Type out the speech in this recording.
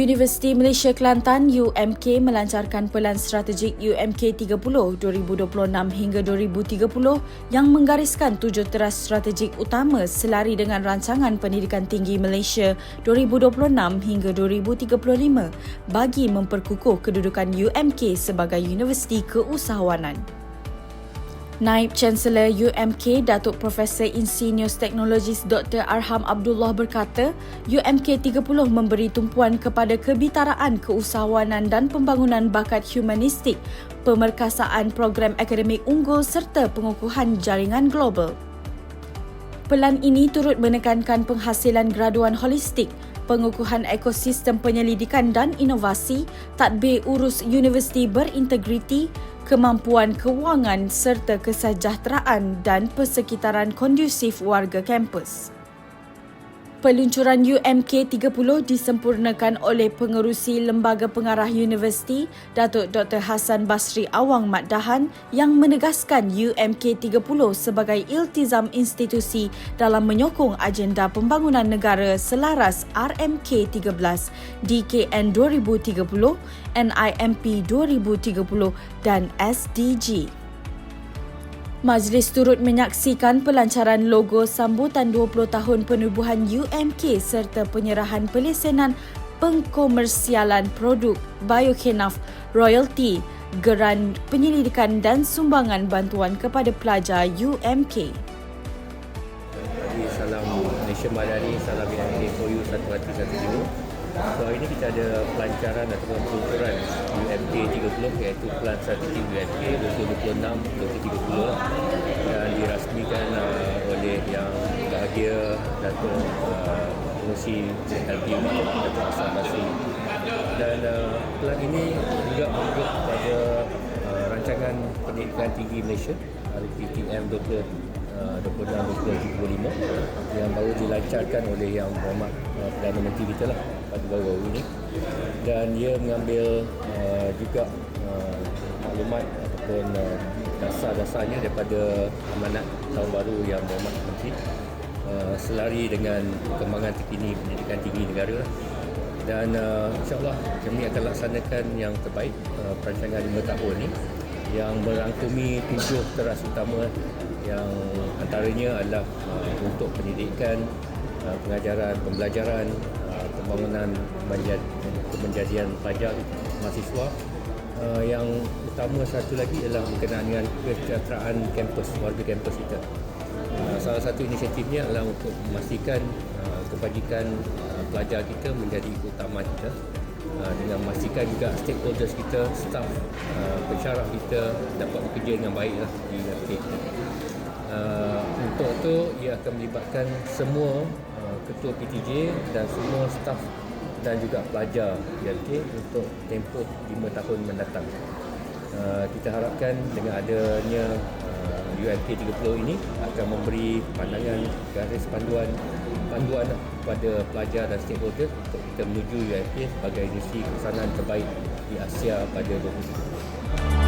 Universiti Malaysia Kelantan UMK melancarkan Pelan Strategik UMK 30 2026 hingga 2030 yang menggariskan 7 teras strategik utama selari dengan Rancangan Pendidikan Tinggi Malaysia 2026 hingga 2035 bagi memperkukuh kedudukan UMK sebagai universiti keusahawanan. Naib Chancellor UMK Datuk Profesor Insinyus Teknologis Dr. Arham Abdullah berkata, UMK 30 memberi tumpuan kepada kebitaraan keusahawanan dan pembangunan bakat humanistik, pemerkasaan program akademik unggul serta pengukuhan jaringan global. Pelan ini turut menekankan penghasilan graduan holistik, pengukuhan ekosistem penyelidikan dan inovasi, tadbir urus universiti berintegriti, kemampuan kewangan serta kesejahteraan dan persekitaran kondusif warga kampus. Peluncuran UMK 30 disempurnakan oleh Pengerusi Lembaga Pengarah Universiti, Datuk Dr. Hassan Basri Awang Maddahan yang menegaskan UMK 30 sebagai iltizam institusi dalam menyokong agenda pembangunan negara selaras RMK 13, DKN 2030, NIMP 2030 dan SDG. Majlis turut menyaksikan pelancaran logo sambutan 20 tahun penubuhan UMK serta penyerahan pelesenan pengkomersialan produk Biokenaf, royalti, geran penyelidikan dan sumbangan bantuan kepada pelajar UMK. Salam Malaysia Madani, salam UMK for you, satu hati satu jiwa. So hari ini kita ada pelancaran ataupun peluncuran UMK 30 iaitu Pelan Strategi UMK 2026-2030 dan dirasmikan oleh Yang Bahagia Datuk Pengerusi LPU Datuk Hassan Basri. Dan pelan ini juga merujuk pada Rancangan Pendidikan Tinggi Malaysia RPTM 26-2025 yang baru dilancarkan oleh Yang Berhormat Perdana Menteri kita lah pada baru-baru ini, dan ia mengambil juga maklumat ataupun dasar-dasarnya daripada amanat tahun baru Yang Berhormat Menteri selari dengan perkembangan terkini pendidikan tinggi negara, dan insyaAllah kami akan laksanakan yang terbaik perancangan 5 tahun ini yang merangkumi 7 teras utama yang antaranya adalah untuk pendidikan, pengajaran, pembelajaran, pembangunan kemenjadian pelajar, mahasiswa. Yang utama satu lagi adalah berkenaan dengan kesejahteraan kampus, warga kampus kita. Salah satu inisiatifnya adalah untuk memastikan kebajikan pelajar kita menjadi utama kita, dengan memastikan juga stakeholders kita, staff, pensyarah kita dapat bekerja dengan baiklah di UMK kita. Untuk itu ia akan melibatkan semua ketua PTJ dan semua staf dan juga pelajar UMK untuk tempoh 5 tahun mendatang. Kita harapkan dengan adanya UMK 30 ini akan memberi pandangan, garis panduan kepada pelajar dan stakeholder untuk kita menuju UMK sebagai institusi kesanaan terbaik di Asia pada 2030.